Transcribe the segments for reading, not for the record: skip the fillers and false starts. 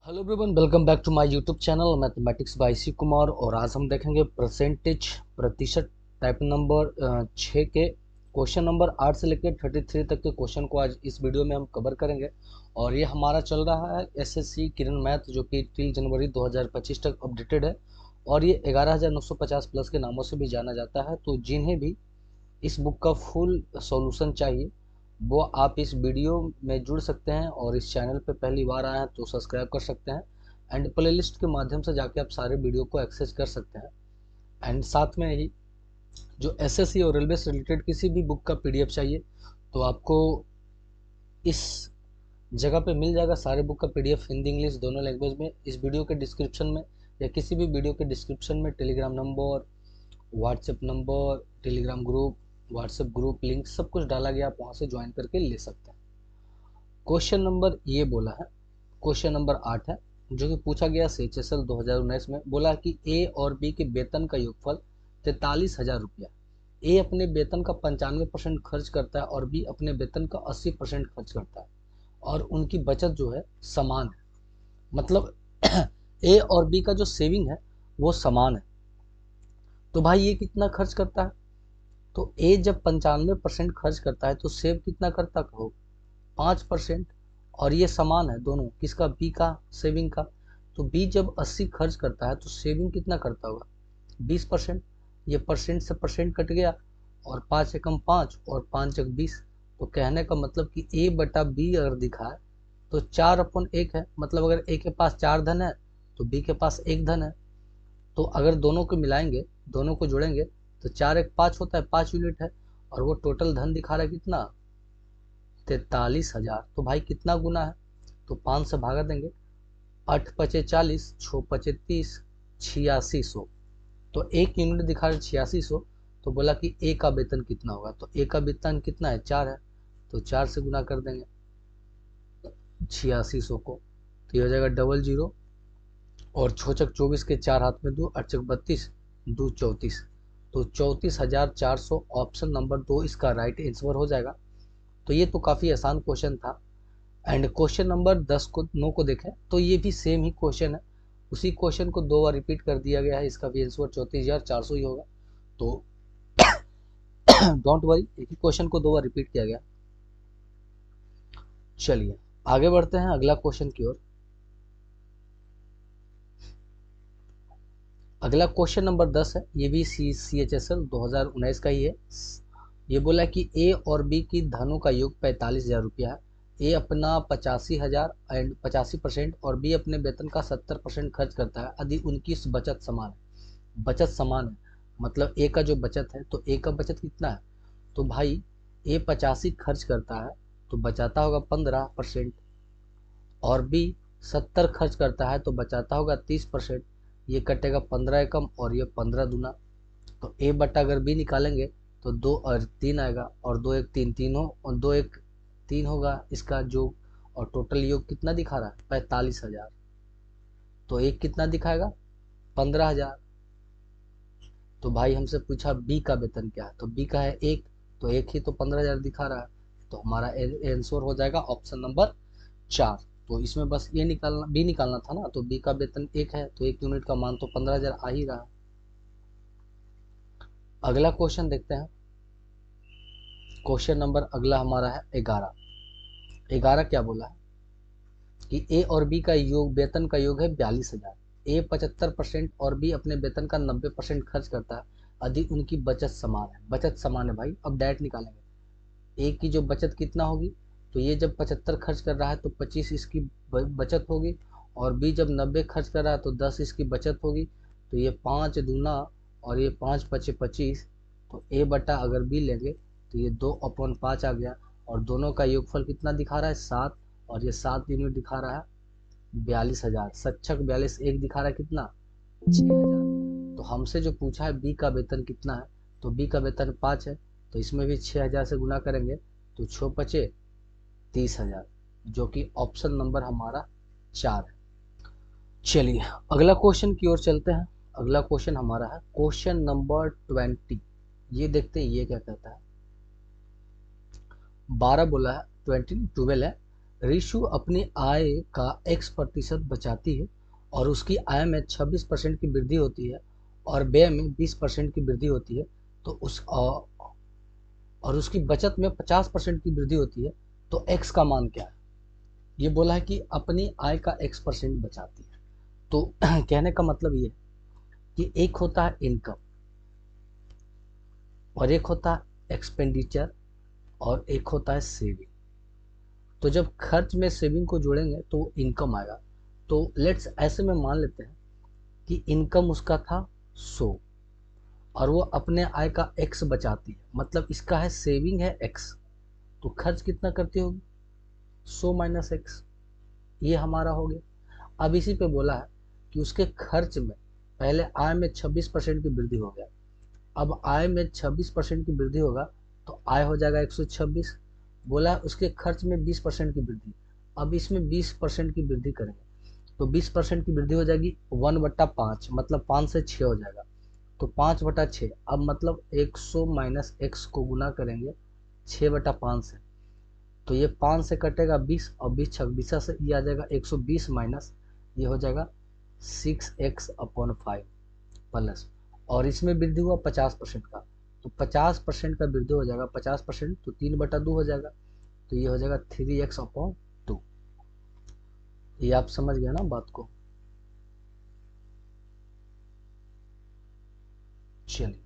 Hello everyone, welcome back to my YouTube channel mathematics by C Kumar. और आज हम देखेंगे परसेंटेज प्रतिशत टाइप नंबर 6 के क्वेश्चन नंबर 8 से लेकर 33 तक के क्वेश्चन को आज इस वीडियो में हम कवर करेंगे। और ये हमारा चल रहा है एसएससी किरण मैथ, जो कि 3 जनवरी 2025 तक अपडेटेड है। और ये 11,950 प्लस के नामों से भी जाना जाता है। तो जिन्हें भी इस बुक का फुल सॉल्यूशन चाहिए वो आप इस वीडियो में जुड़ सकते हैं, और इस चैनल पे पहली बार आए हैं तो सब्सक्राइब कर सकते हैं। एंड प्लेलिस्ट के माध्यम से जाके आप सारे वीडियो को एक्सेस कर सकते हैं। एंड साथ में ही जो एसएससी और रेलवे से रिलेटेड किसी भी बुक का पीडीएफ चाहिए तो आपको इस जगह पे मिल जाएगा। सारे बुक का पीडीएफ हिंदी इंग्लिश दोनों लैंग्वेज में इस वीडियो के डिस्क्रिप्शन में या किसी भी वीडियो के डिस्क्रिप्शन में Telegram number, WhatsApp number, Telegram group, WhatsApp group link सब कुछ डाला गया, आप वहाँ से ज्वाइन करके ले सकते हैं। क्वेश्चन नंबर ये बोला है, क्वेश्चन नंबर 8 है, जो कि पूछा गया CHSL 2019 में। बोला कि ए और बी के वेतन का योगफल 43,000 रुपया। ए अपने वेतन का 95% खर्च करता है और बी अपने वेतन का 80% खर्च करता है, और उनकी बचत जो है समान है। मतलब ए और बी का जो सेविंग है वो समान है। तो भाई ये कितना खर्च करता है? तो ए जब 95% खर्च करता है तो सेव कितना करता हो? 5%। और ये समान है दोनों, किसका? बी का सेविंग का। तो बी जब 80 खर्च करता है तो सेविंग कितना करता होगा? 20%। ये परसेंट से परसेंट कट गया, और 5 एकम 5 और 5 एक 20। तो कहने का मतलब कि ए बटा बी अगर दिखा है तो 4/1 है। मतलब अगर ए के पास 4 धन है तो बी के पास 1 धन है। तो अगर दोनों को मिलाएंगे, दोनों को जोड़ेंगे तो 4 एक 5 होता है, 5 यूनिट है। और वो टोटल धन दिखा रहा है कितना? 43,000। तो भाई कितना गुना है? तो 5 से भागा देंगे। 8 पचे 40, 6 पचे 30, 8600। तो 1 यूनिट दिखा रहा है 8600। तो बोला कि ए का वेतन कितना होगा? तो ए का वेतन कितना है? 4 है। तो 4 से गुना कर देंगे 8600 को, तो ये हो जाएगा 00। और छोचक 24 के 4 हाथ में 2, अड़चक 32, 2 34। तो 34,400 ऑप्शन नंबर 2 इसका राइट आंसर हो जाएगा। तो ये तो काफ़ी आसान क्वेश्चन था। एंड क्वेश्चन नंबर 10 को 9 को देखें तो ये भी सेम ही क्वेश्चन है। उसी क्वेश्चन को 2 बार रिपीट कर दिया गया है। इसका भी आंसर 34,400 ही होगा। तो डोंट वरी, एक ही क्वेश्चन को 2 बार रिपीट किया गया। चलिए आगे बढ़ते हैं अगला क्वेश्चन की ओर। अगला क्वेश्चन नंबर 10 है, ये भी CHSL 2019 का ही है। ये बोला कि ए और बी की धनों का योग 45,000 रुपया है। ए अपना 85,000 एंड 85% और बी अपने वेतन का 70% खर्च करता है यदि उनकी बचत समान है। बचत समान है मतलब ए का जो बचत है, तो ए का बचत कितना है? तो भाई ए 85 खर्च करता है तो बचाता होगा 15%, और बी 70 खर्च करता है तो बचाता होगा 30%। ये कटेगा 15 एकम और ये 15 दूना। तो ए बटा अगर बी निकालेंगे तो 2 और 3 आएगा, और 2 एक 3 3 हो, और 2 एक 3 होगा इसका योग। और टोटल योग कितना दिखा रहा है? 45,000। तो एक कितना दिखाएगा? 15,000। तो भाई हमसे पूछा बी का वेतन क्या है, तो बी का है 1, तो एक ही तो 15,000 दिखा रहा है। तो हमारा आंसर हो जाएगा ऑप्शन नंबर 4। तो इसमें बस ये निकालना, बी निकालना था ना। तो बी का वेतन 1 है तो 1 यूनिट का मान तो 15,000 आ ही रहा। अगला क्वेश्चन देखते हैं। क्वेश्चन नंबर अगला हमारा है 11। 11 क्या बोला है कि ए और बी का योग, वेतन का योग है 42,000। ए 75% और बी अपने वेतन का 90% खर्च करता है यदि उनकी बचत समान है। बचत समान है भाई, अब डायरेक्ट निकालेंगे। ए की जो बचत कितना होगी? तो ये जब 75 खर्च कर रहा है तो 25 इसकी बचत होगी, और बी जब 90 खर्च कर रहा है तो 10 इसकी बचत होगी। तो ये 5 दूना और ये 5 पचे 25। तो ए बटा अगर बी लेंगे तो ये 2/5 आ गया, और दोनों का योगफल कितना दिखा रहा है? 7। और ये 7 यूनिट दिखा रहा है 42,000। सच्चक 42 एक दिखा रहा है कितना? 6,000। तो हमसे जो पूछा है बी का वेतन कितना है, तो बी का वेतन 5 है। तो इसमें भी 6,000 से गुना करेंगे तो 6 पचे 30,000, जो कि ऑप्शन नंबर हमारा 4 है। चलिए अगला क्वेश्चन की ओर चलते हैं। अगला क्वेश्चन हमारा है क्वेश्चन नंबर 20। ये देखते हैं ये क्या कहता है। 12 बोला है, 20 12 है। रिशु अपनी आय का x% बचाती है और उसकी आय में 26% की वृद्धि होती है और व्यय में 20% की वृद्धि होती है, तो और उसकी बचत में 50% की वृद्धि होती है, तो x का मान क्या है? ये बोला है कि अपनी आय का x% बचाती है। तो कहने का मतलब ये कि एक होता है इनकम और एक होता है एक्सपेंडिचर और एक होता है सेविंग। तो जब खर्च में सेविंग को जोड़ेंगे तो इनकम आएगा। तो लेट्स ऐसे में मान लेते हैं कि इनकम उसका था 100 और वो अपने आय का x बचाती है, मतलब इसका है सेविंग है x, तो खर्च कितना करती होगी? 100 माइनस x, ये हमारा हो गया। अब इसी पे बोला है कि उसके खर्च में पहले आय में 26% की वृद्धि हो गया। अब आय में 26% की वृद्धि होगा तो आय हो जाएगा 126। बोला है उसके खर्च में 20% की वृद्धि। अब इसमें 20% की वृद्धि करेंगे तो 20% की वृद्धि हो जाएगी 1/5, मतलब 5 से 6 हो जाएगा, तो 5/6। अब मतलब 100 माइनस एक्स को गुना करेंगे 6/5 से, तो ये 5 से कटेगा 20 और 20 छब्बीस से ये आ जाएगा 120 माइनस ये हो जाएगा 6x/5 प्लस, और इसमें वृद्धि हुआ 50% का, तो 50% का वृद्धि हो जाएगा 50%, तो 3/2 हो जाएगा, तो ये हो जाएगा 3x/2। ये आप समझ गए ना बात को? चलिए,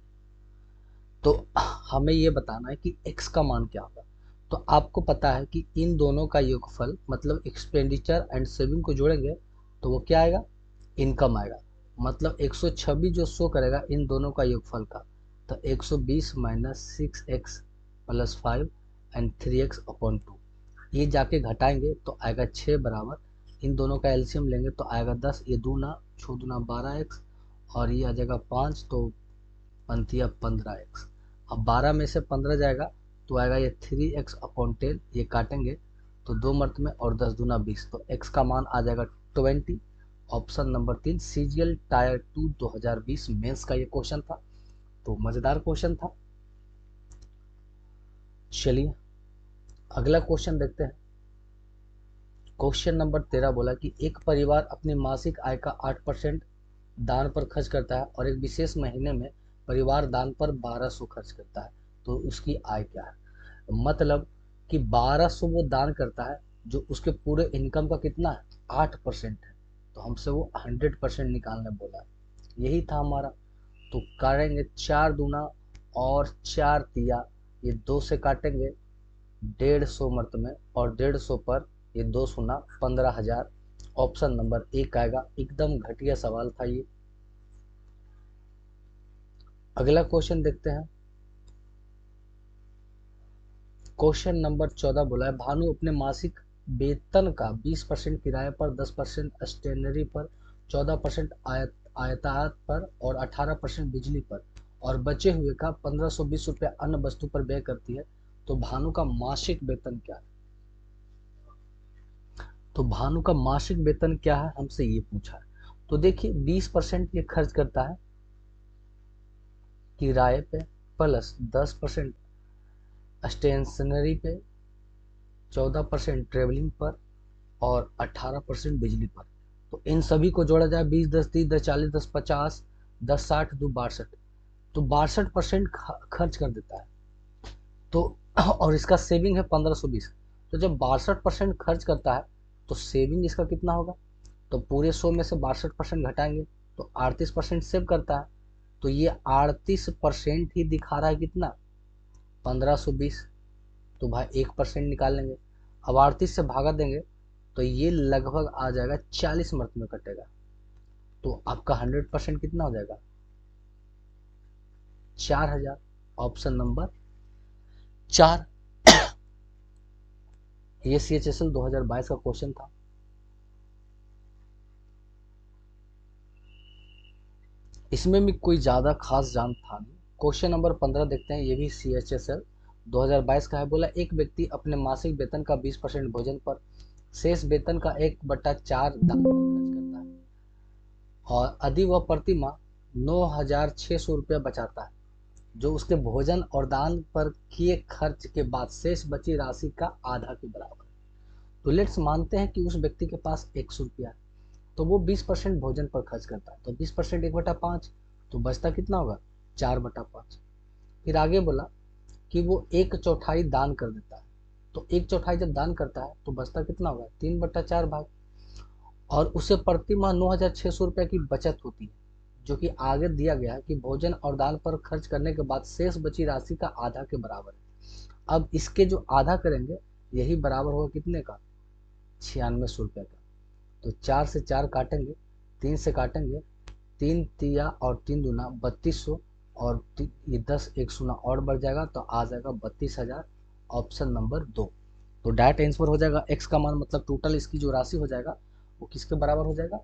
तो हमें ये बताना है कि x का मान क्या होगा। तो आपको पता है कि इन दोनों का योगफल मतलब एक्सपेंडिचर एंड सेविंग को जोड़ेंगे तो वो क्या आएगा? इनकम आएगा। मतलब 126 जो शो करेगा इन दोनों का योगफल का, तो 120 minus 6x plus 5 and 3x/2, ये जाके घटाएंगे तो आएगा 6 बराबर। इन दोनों का एलसीएम लेंगे तो आएगा 10, ये दूना 6 दूना 12x और ये आ जाएगा 5, तो पंथिया 15x। अब 12 में से 15 जाएगा तो आएगा ये 3x/10, ये काटेंगे तो 2 मर्त में और 10 दूना 20, तो x का मान आ जाएगा 20। Option number 3 CGL tier 2 2020 mains का ये क्वेश्चन था। तो मजेदार क्वेश्चन था। चलिए अगला क्वेश्चन देखते हैं। क्वेश्चन नंबर 13 बोला कि एक परिवार अपनी मासिक आय का 8% दान पर खर्च करता है और एक विशेष महीने में परिवार दान पर 1200 खर्च करता है, तो उसकी आय क्या है? मतलब कि 1200 वो दान करता है जो उसके पूरे इनकम का कितना है? 8% है, तो हमसे वो 100% निकालने बोला है। यही था हमारा। तो करेंगे 4 दूना और 4 तिया, ये 2 से काटेंगे 150 मर्त में और 150 पर ये 2 सुना 15,000। ऑप्शन नंबर 1 आएगा। एकदम घटिया सवाल था ये। अगला क्वेश्चन देखते हैं। क्वेश्चन नंबर 14 बोला है भानु अपने मासिक वेतन का 20% किराए पर, 10% स्टेशनरी पर, 14% आयात पर और 18% बिजली पर और बचे हुए का 1520 रुपये अन्य वस्तु पर व्यय करती है, तो भानु का मासिक वेतन क्या है? तो भानु का मासिक वेतन क्या है हमसे ये पूछा है। तो देखिए 20% ये खर्च करता है किराए पे, प्लस 10% स्टेशनरी पे, 14% ट्रेवलिंग पर और 18% बिजली पर। तो इन सभी को जोड़ा जाए 20 10 30 10 40 10 50 10 60 2 62, तो 62% खर्च कर देता है। तो और इसका सेविंग है 1520। तो जब 62% खर्च करता है तो सेविंग इसका कितना होगा? तो पूरे 100 में से 62% घटाएंगे तो 38% सेव करता है, तो ये 38% ही दिखा रहा है कितना? 1520। तो भाई 1% निकाल लेंगे। अब 38 से भागा देंगे तो ये लगभग आ जाएगा 40 मर्त में कटेगा, तो आपका 100% कितना हो जाएगा? 4000। Option number 4। ये CHSL 2022 का क्वेश्चन था। इसमें भी कोई ज़्यादा खास जान था नहीं। क्वेश्चन नंबर 15 देखते हैं, ये भी CHSL 2022 का है। बोला एक व्यक्ति अपने मासिक वेतन का 20% भोजन पर, शेष वेतन का 1/4 दान पर खर्च करता है और यदि वह प्रति माह 9,600 रुपया बचाता है, जो उसके भोजन और दान पर किए खर्च के बाद शेष बची राशि का आधा के बराबर है। तो लेट्स मानते हैं कि उस व्यक्ति के पास 100 रुपया है, तो वो 20% भोजन पर खर्च करता है, तो 20% 1/5, तो बचता कितना होगा 4/5। फिर आगे बोला कि वो 1/4 दान कर देता है, तो 1/4 जब दान करता है तो बचता कितना होगा 3/4 भाग। और उसे प्रति माह 9,600 रुपये की बचत होती है, जो कि आगे दिया गया है कि भोजन और दान पर खर्च करने के बाद शेष बची राशि का आधा के बराबर है। अब इसके जो आधा करेंगे यही बराबर होगा कितने का 9600 रुपये का। तो 4 से 4 काटेंगे, 3 से काटेंगे, 3 तिया और 3 दूना 3200, और ये 10 एक शून्य और बढ़ जाएगा तो आ जाएगा 32,000, ऑप्शन नंबर 2। तो डायरेक्ट आंसर हो जाएगा एक्स का मान, मतलब टोटल इसकी जो राशि हो जाएगा वो किसके बराबर हो जाएगा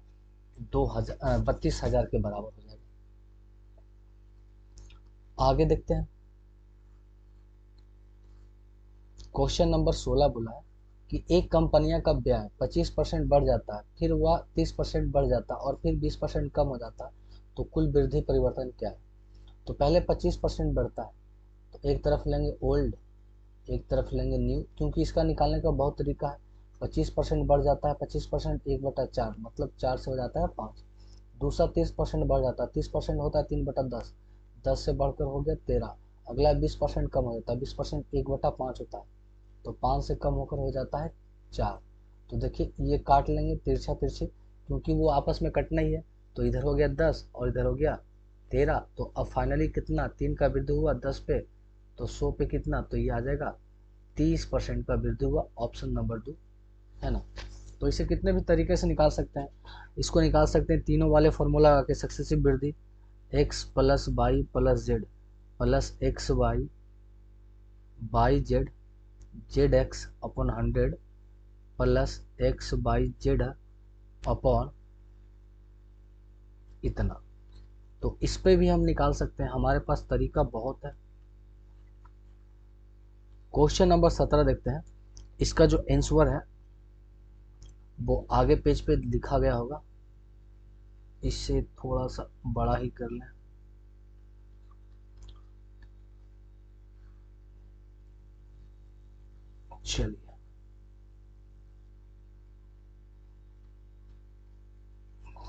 32,000 के बराबर हो जाएगा। आगे देखते हैं, क्वेश्चन नंबर 16 बोला है कि एक कंपनियां का ब्याज 25% बढ़ जाता है, फिर वह 30% बढ़ जाता है और फिर 20% कम हो जाता है, तो कुल वृद्धि परिवर्तन क्या है। तो पहले 25% बढ़ता है, तो एक तरफ लेंगे ओल्ड, एक तरफ लेंगे न्यू, क्योंकि इसका निकालने का बहुत तरीका है। 25% बढ़ जाता है, 25% 1/4 मतलब 4 से हो जाता है 5। दूसरा 30% बढ़ जाता है, 30% होता है 3/10, 10 से बढ़कर हो गया 13। अगला 20% कम हो जाता है, 20% 1/5 होता है, तो 5 से कम होकर हो जाता है 4। तो देखिए ये काट लेंगे तिरछा तिरछी, क्योंकि वो आपस में कटना ही है। तो इधर हो गया 10 और इधर हो गया 13, तो अब फाइनली कितना 3 का वृद्धि हुआ 10 पे, तो 100 पे कितना, तो ये आ जाएगा 30% का वृद्धि हुआ, ऑप्शन नंबर 2 है ना। तो इसे कितने भी तरीके से निकाल सकते हैं, इसको निकाल सकते हैं तीनों वाले फॉर्मूला लगा के, सक्सेसिव वृद्धि x plus Y plus Z plus X Y by Z, Z X upon 100 plus X by Z upon इतना। तो इस पे भी हम निकाल सकते हैं, हमारे पास तरीका बहुत है। क्वेश्चन नंबर 17 देखते हैं, इसका जो आंसर है वो आगे पेज पे लिखा गया होगा, इससे थोड़ा सा बड़ा ही कर लें। चलिए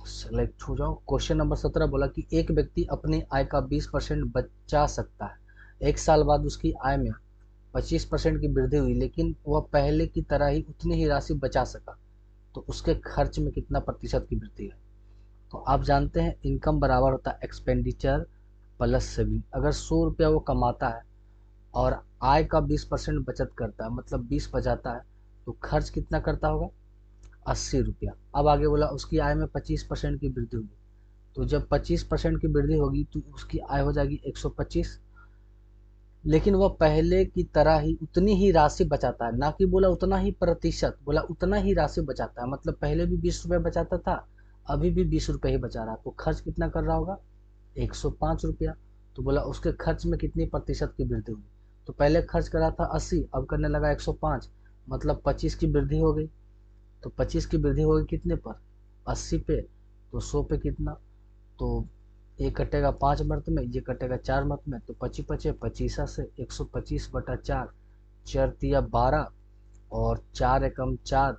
सेलेक्ट हो जाओ। क्वेश्चन नंबर 17 बोला कि एक व्यक्ति अपनी आय का 20% बचा सकता है, एक साल बाद उसकी आय में 25% की वृद्धि हुई, लेकिन वह पहले की तरह ही उतनी ही राशि बचा सका, तो उसके खर्च में कितना प्रतिशत की वृद्धि है। तो आप जानते हैं इनकम बराबर होता है एक्सपेंडिचर प्लस सेविंग। अगर 100 रुपया वो कमाता है और आय का 20% बचत करता है, मतलब 20 बचाता है, तो खर्च कितना करता होगा 80 रुपया। अब आगे बोला उसकी आय में 25% की वृद्धि हुई, तो जब 25% की वृद्धि होगी तो उसकी आय हो जाएगी 125, लेकिन वह पहले की तरह ही उतनी ही राशि बचाता है, ना कि बोला उतना ही प्रतिशत, बोला उतना ही राशि बचाता है, मतलब पहले भी 20 रुपये बचाता था, अभी भी 20 रुपये ही बचा रहा है, तो खर्च कितना कर रहा होगा 105 रुपया। तो बोला उसके खर्च में कितनी प्रतिशत की वृद्धि हुई, तो पहले खर्च कर रहा था 80, अब करने लगा 105, मतलब 25 की वृद्धि हो गई। तो 25 की वृद्धि होगी कितने पर 80 पे, तो 100 पे कितना, तो ये कटेगा 5 मर्त में, ये कटेगा 4 मर्त में, तो 25 पचे 25 से 125/4, 4×3 = 12 और 4×1 = 4,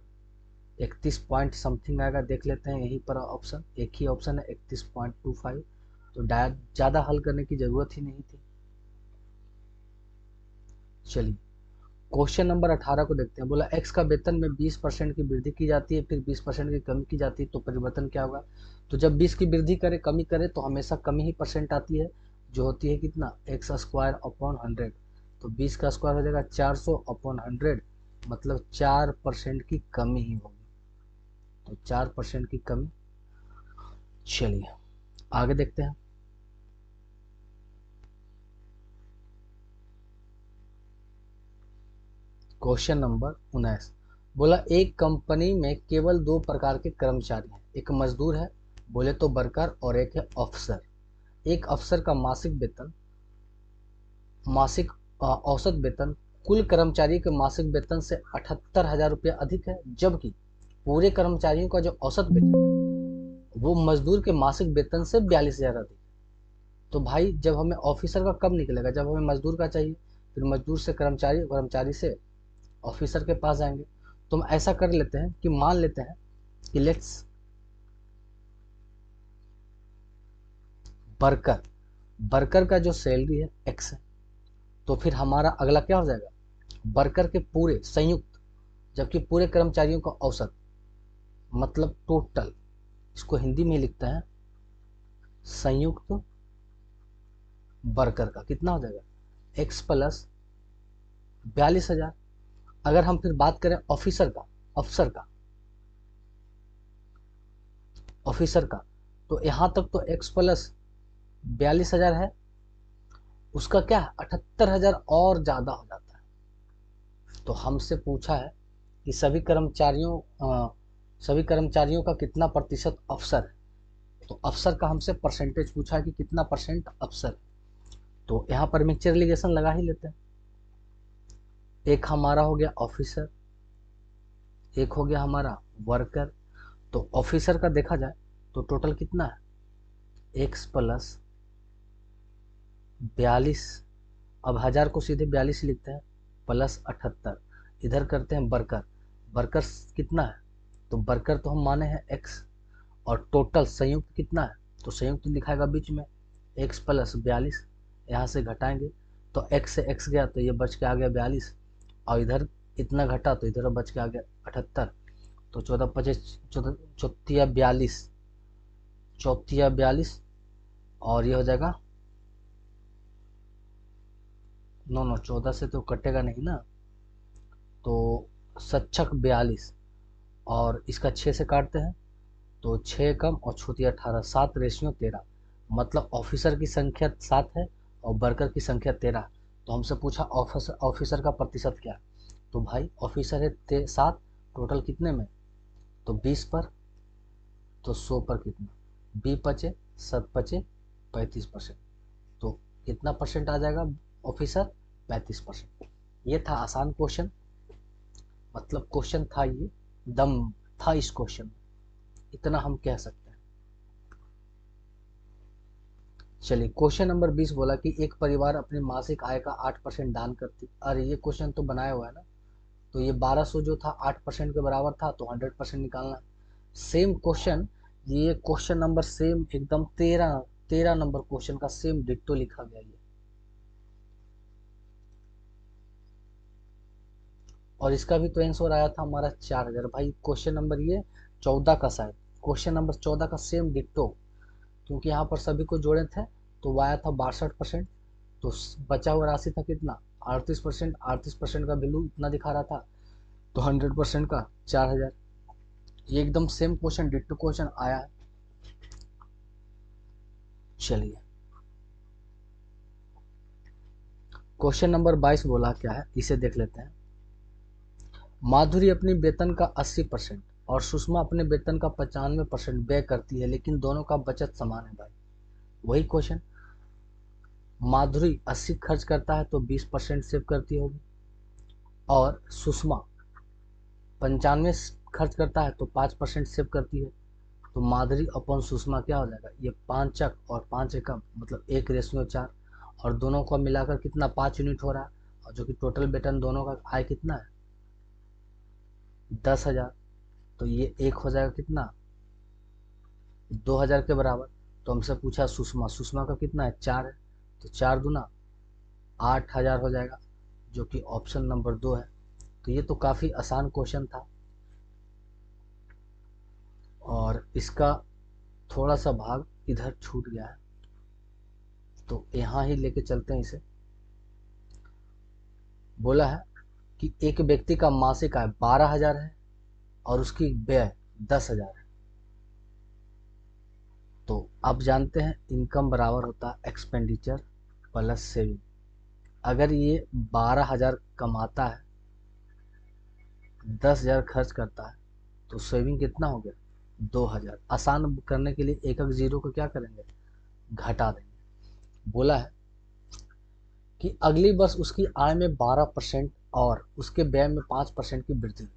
31 पॉइंट समथिंग आएगा, देख लेते हैं यहीं पर ऑप्शन, एक ही ऑप्शन है 31.25। तो ज़्यादा हल करने की ज़रूरत ही नहीं थी। चलिए क्वेश्चन नंबर 18 को देखते हैं, बोला एक्स का वेतन में 20% की वृद्धि की जाती है, फिर 20% की कमी की जाती है, तो परिवर्तन क्या होगा। तो जब 20 की वृद्धि करे कमी करे तो हमेशा कमी ही परसेंट आती है, जो होती है कितना x² अपॉन 100। तो 20 का स्क्वायर हो जाएगा 400/100, मतलब 4% की कमी ही होगी, तो 4% की कमी। चलिए आगे देखते हैं, क्वेश्चन नंबर 19 बोला एक कंपनी में केवल 2 प्रकार के कर्मचारी हैं, एक मजदूर है बोले तो वर्कर, और एक है अफसर। एक अफसर का मासिक औसत वेतन कुल कर्मचारी के मासिक वेतन से 78,000 रुपये अधिक है, जबकि पूरे कर्मचारियों का जो औसत वेतन है वो मजदूर के मासिक वेतन से 42,000 अधिक है। तो भाई जब हमें ऑफिसर का कब निकलेगा, जब हमें मजदूर का चाहिए, फिर मजदूर से कर्मचारी, कर्मचारी से ऑफिसर के पास जाएंगे। तो हम ऐसा कर लेते हैं कि मान लेते हैं कि लेट्स वर्कर वर्कर का जो सैलरी है एक्स है, तो फिर हमारा अगला क्या हो जाएगा, वर्कर के पूरे संयुक्त, जबकि पूरे कर्मचारियों का औसत मतलब टोटल, इसको हिंदी में लिखते हैं संयुक्त वर्कर का कितना हो जाएगा एक्स प्लस 42,000। अगर हम फिर बात करें ऑफिसर का, ऑफिसर का तो यहाँ तक तो एक्स प्लस 42,000 है, उसका क्या है 78,000 और ज़्यादा हो जाता है। तो हमसे पूछा है कि सभी कर्मचारियों का कितना प्रतिशत अफसर है, तो अफसर का हमसे परसेंटेज पूछा है कि कितना परसेंट अफसर। तो यहाँ पर मिक्सचर एलिगेशन लगा ही लेते हैं। एक हमारा हो गया ऑफिसर, एक हो गया हमारा वर्कर। तो ऑफिसर का देखा जाए तो टोटल कितना है एक्स प्लस 42, अब 1000 को सीधे 42 लिखते हैं प्लस 78, इधर करते हैं वर्कर, वर्कर कितना है, तो वर्कर तो हम माने हैं एक्स, और टोटल संयुक्त कितना है, तो संयुक्त दिखाएगा बीच में एक्स प्लस 42, यहाँ से घटाएंगे तो एक्स से एक्स गया तो ये बच के आ गया 42, और इधर इतना घटा तो इधर बच के आ गया 78। तो 14 और ये हो जाएगा 9 14 से तो कटेगा नहीं ना, तो 7×6 = 42, और इसका 6 से काटते हैं तो 6 कम और छूती 18, 7:13, मतलब ऑफिसर की संख्या 7 है और वर्कर की संख्या 13। तो हमसे पूछा ऑफिसर का प्रतिशत क्या है, तो भाई ऑफिसर है 7, टोटल कितने में, तो 20 पर, तो 100 पर कितना, 20 × 7 = 35%, तो कितना परसेंट आ जाएगा ऑफिसर, 35%। ये था आसान क्वेश्चन, मतलब क्वेश्चन था ये, दम था इस क्वेश्चन में, इतना हम कह सकते हैं। चलिए क्वेश्चन नंबर 20 बोला कि एक परिवार अपनी मासिक आय का 8% दान करती। अरे ये क्वेश्चन तो बनाया हुआ है ना, तो ये 1200 जो था 8% के बराबर था, तो 100% निकालना है। सेम क्वेश्चन, ये क्वेश्चन नंबर सेम एकदम 13 नंबर क्वेश्चन का सेम डिट्टो लिखा गया ये, और इसका भी तो आंसर आया था हमारा 4000। भाई क्वेश्चन नंबर ये 14 का, शायद क्वेश्चन नंबर 14 का सेम डिट्टो, क्योंकि यहाँ पर सभी को जोड़े थे तो वो आया था 62%, तो बचा हुआ राशि था कितना 38%, 38% का वैल्यू इतना दिखा रहा था, तो 100% का 4000। ये एकदम सेम क्वेश्चन डिट्टो क्वेश्चन आया है। चलिए क्वेश्चन नंबर 22 बोला क्या है, इसे देख लेते हैं। माधुरी अपनी वेतन का 80% और सुषमा अपने वेतन का 95% व्यय करती है, लेकिन दोनों का बचत समान है। भाई वही क्वेश्चन, माधुरी 80 खर्च करता है तो 20% सेव करती होगी, और सुषमा 95 खर्च करता है तो 5% सेव करती है। तो माधुरी अपॉन सुषमा क्या हो जाएगा, ये 5 और 5 एकम मतलब 1:4, और दोनों का मिलाकर कितना 5 यूनिट हो रहा है, और जो कि टोटल वेतन दोनों का आय कितना है 10,000, तो ये एक हो जाएगा कितना 2,000 के बराबर। तो हमसे पूछा सुषमा का कितना है 4 है, तो 4×2 = 8,000 हो जाएगा, जो कि ऑप्शन नंबर 2 है। तो ये तो काफ़ी आसान क्वेश्चन था, और इसका थोड़ा सा भाग इधर छूट गया है, तो यहाँ ही लेके चलते हैं इसे। बोला है कि एक व्यक्ति का मासिक आय 12,000 है और उसकी व्यय 10,000 है। तो अब जानते हैं इनकम बराबर होता है एक्सपेंडिचर प्लस सेविंग। अगर ये 12,000 कमाता है, 10,000 खर्च करता है, तो सेविंग कितना हो गया 2,000। आसान करने के लिए एक एक जीरो को क्या करेंगे घटा देंगे। बोला है कि अगली वर्ष उसकी आय में 12% और उसके व्यय में 5% की वृद्धि,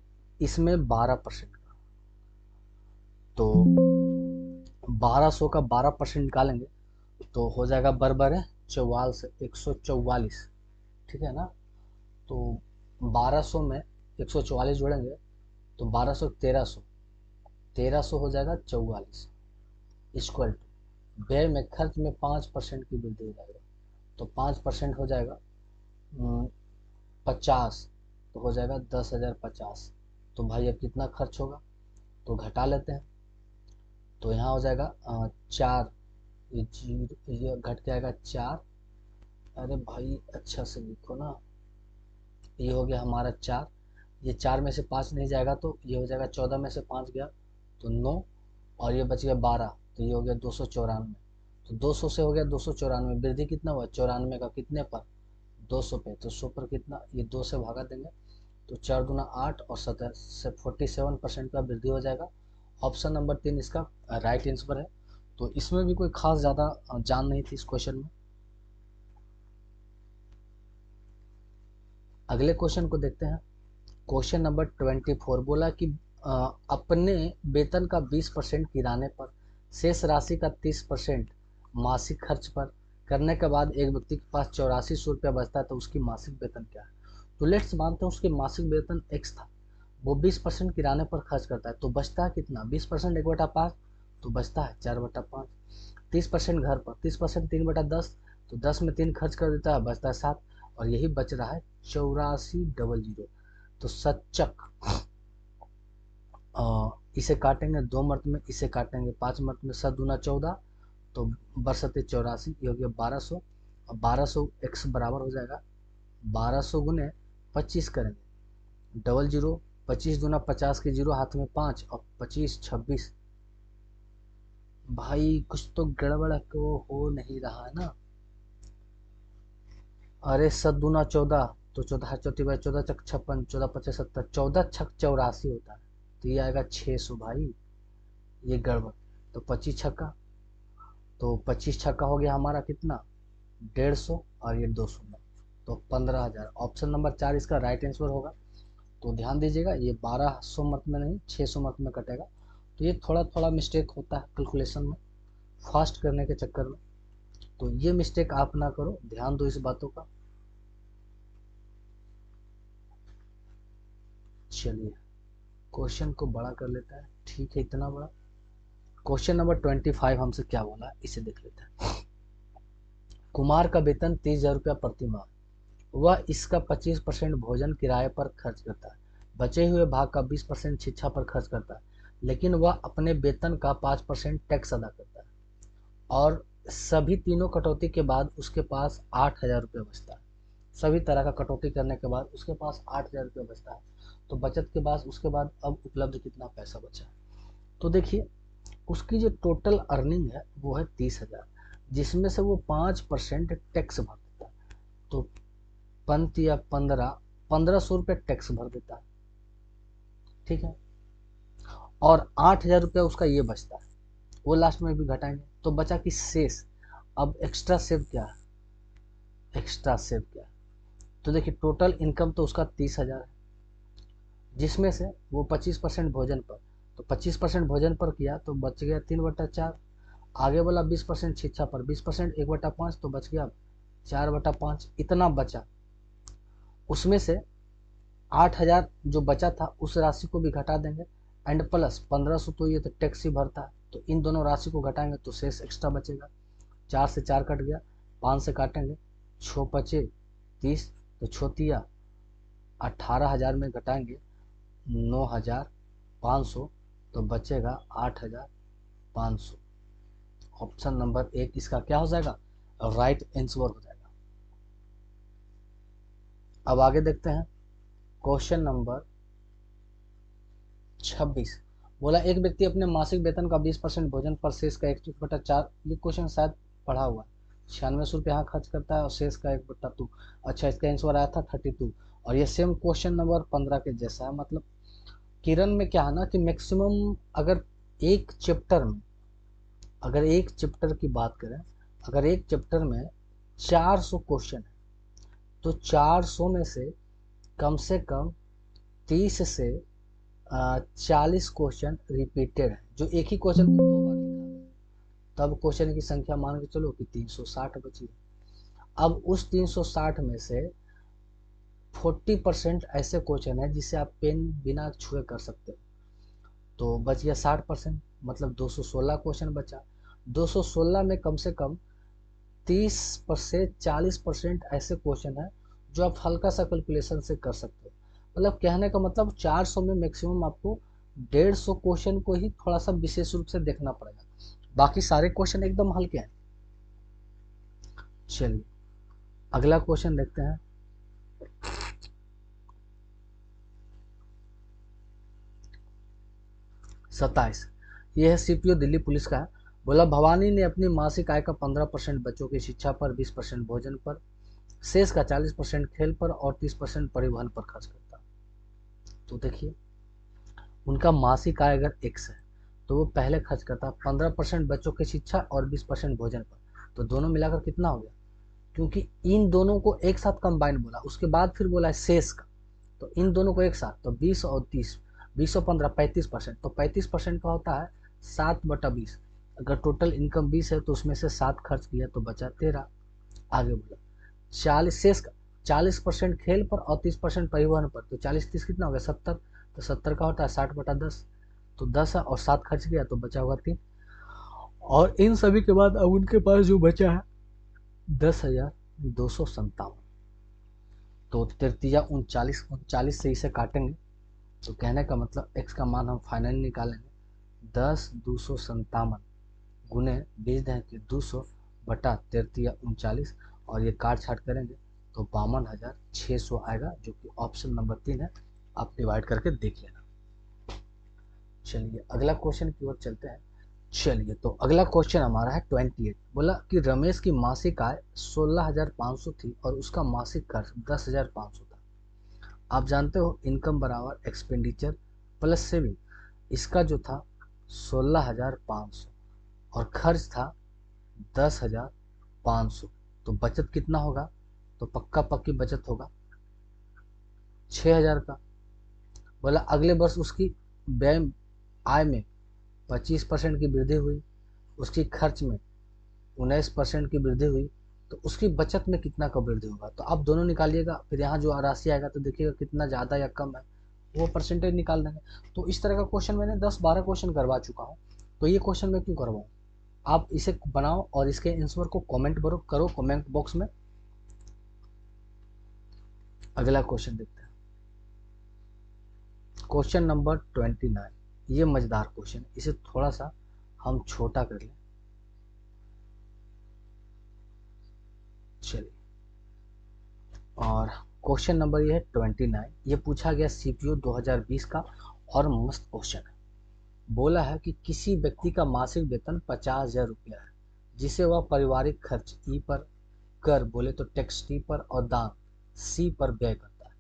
इसमें 12% का, तो 1200 का 12% निकालेंगे तो हो जाएगा बराबर है 144, ठीक है ना। तो 1200 में 144 जोड़ेंगे तो 1200 1300, 1300 हो जाएगा 44 इक्वल टू व्यय में खर्च में 5% की वृद्धि हो जाएगा। तो 5% हो जाएगा 50, तो हो जाएगा 10,050। तो भाई अब कितना खर्च होगा, तो घटा लेते हैं। तो यहाँ हो जाएगा 4, ये जीरो, ये घट के आएगा 4। अरे भाई अच्छा से लिखो ना। ये हो गया हमारा 4, ये 4 में से 5 नहीं जाएगा तो ये हो जाएगा 14 में से 5 गया तो 9, और ये बच गया 12, तो ये हो गया 294। तो 200 से हो गया 294, वृद्धि कितना हुआ 94 का कितने पर, 200 पे। तो 100 पर कितना, ये 2 से भागा देंगे तो 4 दूना 8 और 17 से 47% का वृद्धि हो जाएगा। ऑप्शन नंबर 3 इसका राइट आंसर है। तो इसमें भी कोई खास ज़्यादा जान नहीं थी इस क्वेश्चन में। अगले क्वेश्चन को देखते हैं। क्वेश्चन नंबर 24 बोला कि अपने वेतन का 20% किराने पर, शेष राशि का 30% मासिक खर्च पर करने के बाद एक व्यक्ति के पास 8400 रुपया बचता है, तो उसकी मासिक वेतन क्या है। तो लेट्स मानते हैं उसकी मासिक वेतन x था, वो 20% किराने पर खर्च करता है, तो बचता है कितना, 20% 1/5, तो बचता है 4/5। 30% घर पर, 30% 3/10, तो 10 में 3 खर्च कर देता है, बचता है 7, और यही बच रहा है 8400। तो सच्चक इसे काटेंगे 2 मर्त में, इसे काटेंगे 5 मर्त में, 7 दूना 14, तो बरसते 84, ये हो गया 1200। और 1200 x बराबर हो जाएगा 1200 गुने 25 करेंगे, 00, 25 दूना 50 के जीरो, हाथ में 5, और 25 26। भाई कुछ तो गड़बड़ को हो नहीं रहा है ना। अरे 7 दूना 14, तो 14 चौथी बाई 14 चक 56, 14 पचास 70, 14 छक 84 होता है, तो ये आएगा 600 भाई, ये गड़बड़। तो 25 छक्का, तो 25 छक्का हो गया हमारा कितना 150, और ये 200 में, तो 15,000। ऑप्शन नंबर 4 इसका राइट आंसर होगा। तो ध्यान दीजिएगा, ये 1200 मत में नहीं 600 मत में कटेगा। तो ये थोड़ा थोड़ा मिस्टेक होता है कैलकुलेशन में, फास्ट करने के चक्कर में। तो ये मिस्टेक आप ना करो, ध्यान दो इस बातों का। चलिए क्वेश्चन को बड़ा कर लेता है, ठीक है इतना बड़ा। क्वेश्चन नंबर 25 हमसे क्या बोला है, इसे देख लेते हैं। कुमार का वेतन 30,000 रुपया प्रति माह, वह इसका 25% भोजन किराए पर खर्च करता है, बचे हुए भाग का 20% शिक्षा पर खर्च करता है, लेकिन वह अपने वेतन का 5% टैक्स अदा करता है, और सभी तीनों कटौती के बाद उसके पास 8,000 रुपये बचता है। सभी तरह का कटौती करने के बाद उसके पास 8,000 रुपये बचता है। तो बचत के बाद उसके बाद अब उपलब्ध कितना पैसा बचा है। तो देखिए उसकी जो टोटल अर्निंग है वो है 30,000, जिसमें से वो 5% टैक्स भर देता है। तो पंत या 1500 रुपये टैक्स भर देता है, ठीक है। और 8,000 रुपया उसका ये बचता है, वो लास्ट में भी घटाएंगे, तो बचा कि शेष। अब एक्स्ट्रा सेव क्या है, एक्स्ट्रा सेव क्या है, तो देखिए टोटल इनकम तो उसका 30,000 है, जिसमें से वो 25% भोजन पर, तो 25% भोजन पर किया तो बच गया 3/4। आगे वाला 20% शिक्षा पर, 20% 1/5, तो बच गया 4/5, इतना बचा। उसमें से 8,000 जो बचा था उस राशि को भी घटा देंगे, एंड प्लस 1500, तो ये तो टैक्स ही भरता है, तो इन दोनों राशि को घटाएंगे तो शेष एक्स्ट्रा बचेगा। 4 से 4 कट गया, 5 से काटेंगे, 6 पचे 30, तो छोतिया 18,000 में घटाएंगे 9,500, तो बचेगा 8,500। ऑप्शन नंबर 1 इसका क्या हो जाएगा, राइट आंसर हो जाएगा। अब आगे देखते हैं क्वेश्चन नंबर 26। बोला एक व्यक्ति अपने मासिक वेतन का 20% भोजन पर, शेष का 1/4, ये क्वेश्चन शायद पढ़ा हुआ है, 9600 रुपये यहाँ खर्च करता है और शेष का 1/2। अच्छा इसका आंसर आया था 32। और ये सेम क्वेश्चन नंबर 15 के जैसा है। मतलब किरण में क्या है ना कि मैक्सिमम अगर एक चैप्टर में, अगर एक चैप्टर की बात करें, अगर एक चैप्टर में 400 क्वेश्चन है, तो 400 में से कम 30 से 40 क्वेश्चन रिपीटेड है, जो एक ही क्वेश्चन को 2 बार लिखा है। तब क्वेश्चन की संख्या मान के चलो कि 360 बची। अब उस 360 में से 40% ऐसे क्वेश्चन है जिसे आप पेन बिना छुए कर सकते हो। तो बच गया 60%, मतलब 216 क्वेश्चन बचा। 216 में कम से कम 30% 40% ऐसे क्वेश्चन है जो आप हल्का सा कैलकुलेशन से कर सकते हो। मतलब कहने का मतलब 400 में मैक्सिमम आपको 150 क्वेश्चन को ही थोड़ा सा विशेष रूप से देखना पड़ेगा, बाकी सारे क्वेश्चन एकदम हल्के हैं। चलिए अगला क्वेश्चन देखते हैं। सत्ताईस, ये है सीपीओ दिल्ली पुलिस का है। बोला भवानी ने अपनी मासिक आय का 15% बच्चों की शिक्षा पर, 20% भोजन पर, शेष का 40% खेल पर और 30% परिवहन पर खर्च करता। तो देखिए उनका मासिक आय अगर x है तो वो पहले खर्च करता 15% बच्चों की शिक्षा और 20% भोजन पर। तो दोनों मिलाकर कितना हो गया, क्योंकि इन दोनों को एक साथ कंबाइन बोला, उसके बाद फिर बोला है शेष का, तो इन दोनों को एक साथ, तो 20 और 30, 20 और 15 35%, तो 35% का होता है 7/20। अगर टोटल इनकम 20 है तो उसमें से 7 खर्च किया तो बचा 13। आगे बोला 40 शेष का 40% खेल पर और 30% परिवहन पर, तो 40 30 कितना हो गया 70, तो 70 का होता है 60/10, तो 10 है और 7 खर्च किया तो बचा होगा 3। और इन सभी के बाद अब उनके पास जो बचा है 10,257। तो तृतीया 39, 39 से इसे काटेंगे तो कहने का मतलब x का मान हम फाइनली निकालेंगे 10,257 गुने 20/200 और ये काट छाट करेंगे तो 52,600 आएगा, जो कि ऑप्शन नंबर 3 है। आप डिवाइड करके देख लेना। चलिए अगला क्वेश्चन की ओर चलते हैं। चलिए तो अगला क्वेश्चन हमारा है 28। बोला कि रमेश की मासिक आय 16,500 थी और उसका मासिक खर्च 10,500 था। आप जानते हो इनकम बराबर एक्सपेंडिचर प्लस सेविंग। इसका जो था 16,500 और खर्च था 10,500, तो बचत कितना होगा, तो पक्का पक्की बचत होगा 6,000 का। बोला अगले वर्ष उसकी व्यय आय में 25% की वृद्धि हुई, उसकी खर्च में 19% की वृद्धि हुई, तो उसकी बचत में कितना का वृद्धि होगा। तो आप दोनों निकालिएगा, फिर यहाँ जो राशि आएगा तो देखिएगा कितना ज़्यादा या कम है, वो परसेंटेज निकाल देंगे। तो इस तरह का क्वेश्चन मैंने 10-12 क्वेश्चन करवा चुका हूँ, तो ये क्वेश्चन मैं क्यों करवाऊँ। आप इसे बनाओ और इसके आंसर को कमेंट करो कमेंट बॉक्स में। अगला क्वेश्चन देखते हैं, क्वेश्चन नंबर 29। ये मजेदार क्वेश्चन, इसे थोड़ा सा हम छोटा कर लें। चलिए और क्वेश्चन नंबर ये है 29। ये पूछा गया सीपीओ 2020 का और मस्त क्वेश्चन है। बोला है कि किसी व्यक्ति का मासिक वेतन 50,000 रुपया है, जिसे वह पारिवारिक खर्च ई पर, कर बोले तो टैक्स टी पर और दान सी पर व्यय करता है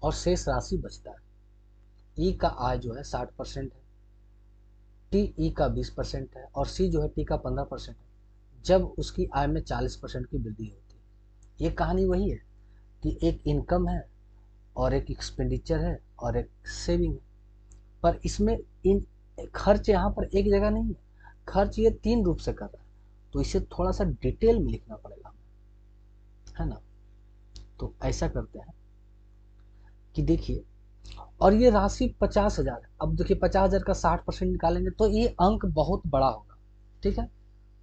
और शेष राशि बचता है। ई का आय जो है 60% है, टी ई का 20% है और सी जो है टी का 15% है, जब उसकी आय में 40% की वृद्धि होती है। ये कहानी वही है कि एक इनकम है और एक एक्सपेंडिचर है और एक सेविंग है, पर इसमें इन खर्च यहाँ पर एक जगह नहीं है, खर्च ये 3 रूप से कर रहा है, तो इसे थोड़ा सा डिटेल में लिखना पड़ेगा हमें, है ना। तो ऐसा करते हैं कि देखिए, और ये राशि 50,000 है। अब देखिए 50,000 का 60% निकालेंगे तो ये अंक बहुत बड़ा होगा, ठीक है।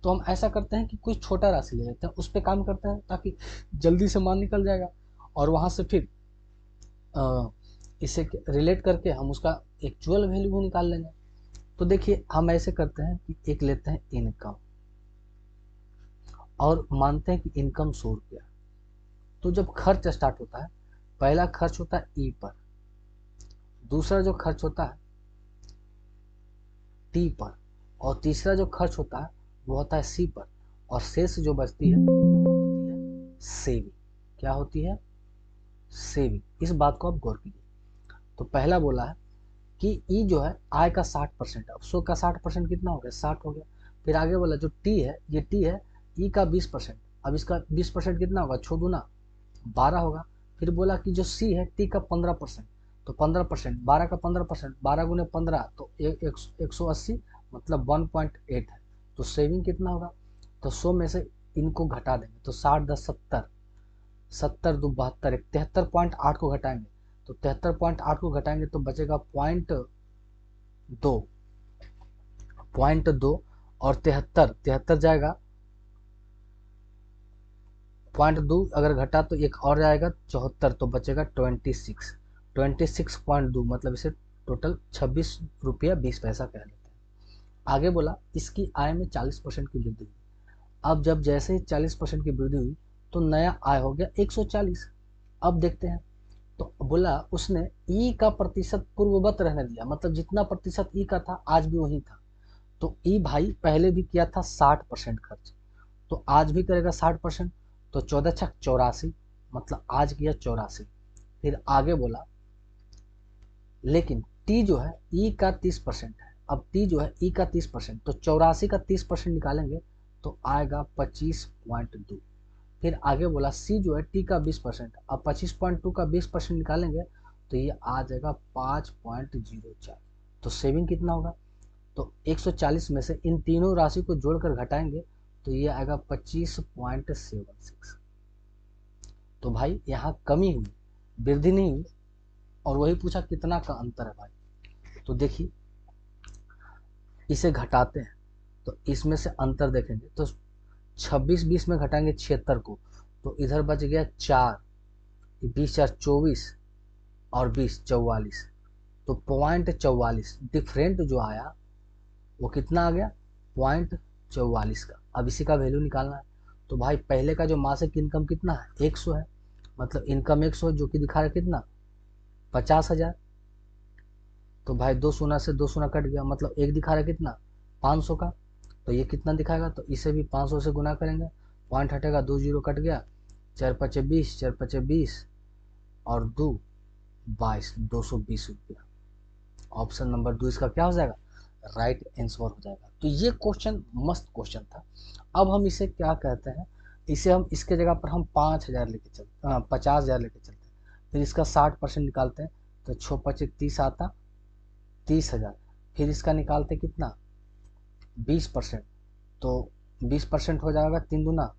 तो हम ऐसा करते हैं कि कोई छोटा राशि ले लेते हैं, उस पर काम करते हैं ताकि जल्दी से मान निकल जाएगा, और वहां से फिर इसे रिलेट करके हम उसका एक्चुअल वैल्यू भी निकाल लेंगे। तो देखिए हम ऐसे करते हैं कि एक लेते हैं इनकम और मानते हैं कि इनकम 100 रुपया। तो जब खर्च स्टार्ट होता है, पहला खर्च होता है ई पर, दूसरा जो खर्च होता है टी पर, और तीसरा जो खर्च होता है वो होता है सी पर, और शेष जो बचती है वो होती है सेविंग। क्या होती है, सेविंग। इस बात को आप गौर कीजिए। तो पहला बोला है कि ई जो है आय का 60%, अब 100 का 60% कितना हो गया, 60 हो गया। फिर आगे बोला जो टी है, ये टी है ई का 20%, अब इसका 20% कितना होगा, 6 दूना 12 होगा। फिर बोला कि जो सी है टी का 15%, तो 15%, 12 का 15%, 12 गुने 15 तो 180, मतलब 1.8 है। तो सेविंग कितना होगा, तो 100 में से इनको घटा देंगे तो 60 10 70, 70 2 72, 73.8 को घटाएंगे तो 73.8 को घटाएंगे तो बचेगा 0.2 और 73 जाएगा 0.2 अगर घटा तो एक और जाएगा 74 तो बचेगा 26.2 मतलब इसे टोटल 26 रुपया 20 पैसा कह लेते हैं। आगे बोला इसकी आय में 40% की वृद्धि हुई। अब जब जैसे ही 40% की वृद्धि हुई तो नया आय हो गया 140। अब देखते हैं तो बोला उसने ई का प्रतिशत पूर्ववत रहने दिया, मतलब जितना प्रतिशत ई का था आज भी वही था। तो ई भाई पहले भी किया था 60% खर्च, तो आज भी करेगा 60%, तो 14×6 = 84, मतलब आज किया 84। फिर आगे बोला लेकिन टी जो है ई का 30% है। अब टी जो है ई का 30%, तो 84 का 30% निकालेंगे तो आएगा 25.2। फिर आगे बोला सी जो है टी का 20%, अब 25.2 का 20% निकालेंगे तो ये आ जाएगा 5.04। तो सेविंग कितना होगा, तो 140 में से इन तीनों राशि को जोड़कर घटाएंगे तो ये आएगा 25.76। तो भाई यहाँ कमी हुई, वृद्धि नहीं हुई। और वही पूछा कितना का अंतर है भाई, तो देखिए इसे घटाते हैं तो इसमें से अंतर देखेंगे तो 26 20 में घटाएंगे 76 को तो इधर बच गया 4, 20 4 24 और 20 44, तो 0.44 डिफरेंट जो आया वो कितना आ गया 0.44 का। अब इसी का वैल्यू निकालना है तो भाई पहले का जो मासिक इनकम कितना है 100 है, मतलब इनकम 100 जो कि दिखा रहा है कितना 50,000। तो भाई 2 शून्य से 2 शून्य कट गया, मतलब एक दिखा रहा है कितना 500 का, तो ये कितना दिखाएगा, तो इसे भी 500 से गुना करेंगे, पॉइंट हटेगा 2 जीरो कट गया, 4×5 = 20, 4×5 = 20 और 2 22 220 रुपया। ऑप्शन नंबर 2 इसका क्या हो जाएगा राइट आंसर हो जाएगा। तो ये क्वेश्चन मस्त क्वेश्चन था। अब हम इसे क्या कहते हैं, इसे हम इसके जगह पर हम 5,000 लेके चलते 50,000 लेके चलते हैं, फिर इसका 60% निकालते हैं तो 6×5 = 30 आता 30,000। फिर इसका निकालते कितना 20%, तो 20% हो जाएगा 3 दूना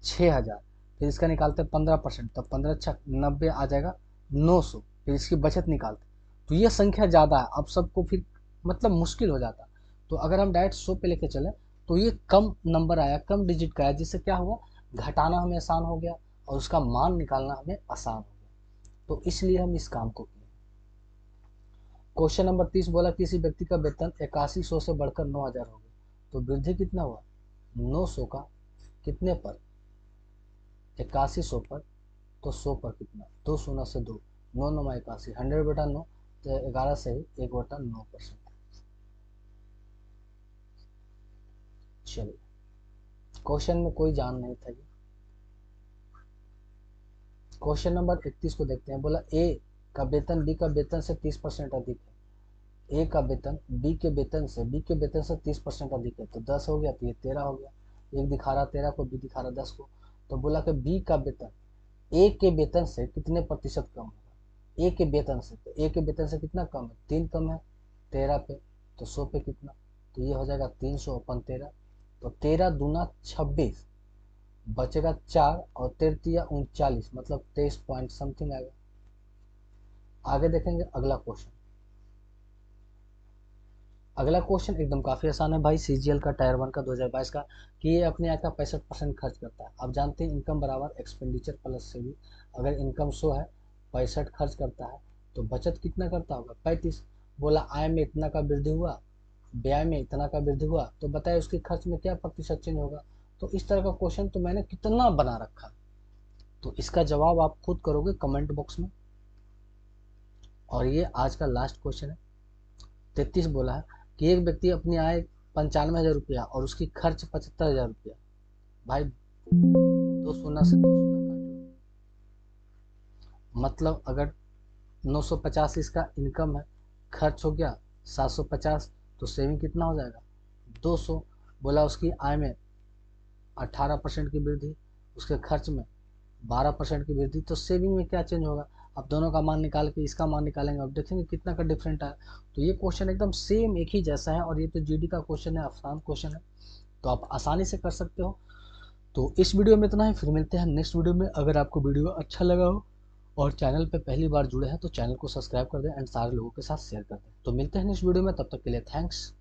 6,000। फिर इसका निकालते 15%, तो 15×6 = 90 आ जाएगा 900। फिर इसकी बचत निकालते तो ये संख्या ज़्यादा है, अब सबको फिर मतलब मुश्किल हो जाता। तो अगर हम डायरेक्ट 100 पे लेके चले तो ये कम नंबर आया, कम डिजिट का आया, जिससे क्या हुआ घटाना हमें आसान हो गया और उसका मान निकालना हमें आसान हो गया। तो इसलिए हम इस काम को किए। क्वेश्चन नंबर 30 बोला किसी व्यक्ति का वेतन 8100 से बढ़कर 9,000 हो गया, तो वृद्धि कितना हुआ 900 का कितने पर 8100 पर, तो 100 पर कितना 2 शून्य से 2 9 9 81 100/9, तो 11 से ही 1/9%। चलिए क्वेश्चन में कोई जान नहीं था ये। क्वेश्चन नंबर 31 को देखते हैं। बोला ए का वेतन बी का वेतन से 30% अधिक है। ए का वेतन बी के वेतन से 30% अधिक है, तो 10 हो गया, तो ये 13 हो गया। एक दिखा रहा 13 को, बी दिखा रहा 10 को। तो बोला कि बी का वेतन ए के वेतन से कितने प्रतिशत कम होगा, ए के वेतन से, तो ए के वेतन से कितना कम है 3 कम है 13 पे, तो 100 पे कितना, तो ये हो जाएगा 300 अपन 13, तो 13 दूना 26 बचेगा 4 और 13×3 = 39, मतलब 23 पॉइंट समथिंग आएगा। आगे देखेंगे अगला क्वेश्चन। अगला क्वेश्चन एकदम काफ़ी आसान है भाई, सीजीएल का टायर 1 का 2022 का, कि ये अपने आय का 65% खर्च करता है। अब जानते हैं इनकम बराबर एक्सपेंडिचर प्लस सेविंग। अगर इनकम 100 है 65 खर्च करता है तो बचत कितना करता होगा 35। बोला आय में इतना का वृद्धि हुआ, व्यय में इतना का वृद्धि हुआ, तो बताए उसके खर्च में क्या प्रतिशत चेंज होगा। तो इस तरह का क्वेश्चन तो मैंने कितना बना रखा, तो इसका जवाब आप खुद करोगे कमेंट बॉक्स में। और ये आज का लास्ट क्वेश्चन है। 33 बोला है कि एक व्यक्ति अपनी आय 95,000 रुपया और उसकी खर्च 75,000 रुपया। भाई 2 शून्य से 2 शून्य काट लो, मतलब अगर 950 इसका इनकम है, खर्च हो गया 750, तो सेविंग कितना हो जाएगा 200। बोला उसकी आय में 18% की वृद्धि, उसके खर्च में 12% की वृद्धि, तो सेविंग में क्या चेंज होगा। अब दोनों का मान निकाल के इसका मान निकालेंगे, अब देखेंगे कितना का डिफरेंट है। तो ये क्वेश्चन एकदम सेम एक ही जैसा है और ये तो जीडी का क्वेश्चन है, आसान क्वेश्चन है, तो आप आसानी से कर सकते हो। तो इस वीडियो में इतना ही, फिर मिलते हैं नेक्स्ट वीडियो में। अगर आपको वीडियो अच्छा लगा हो और चैनल पे पहली बार जुड़े हैं तो चैनल को सब्सक्राइब कर दें एंड सारे लोगों के साथ शेयर कर दें। तो मिलते हैं नेक्स्ट वीडियो में, तब तक के लिए थैंक्स।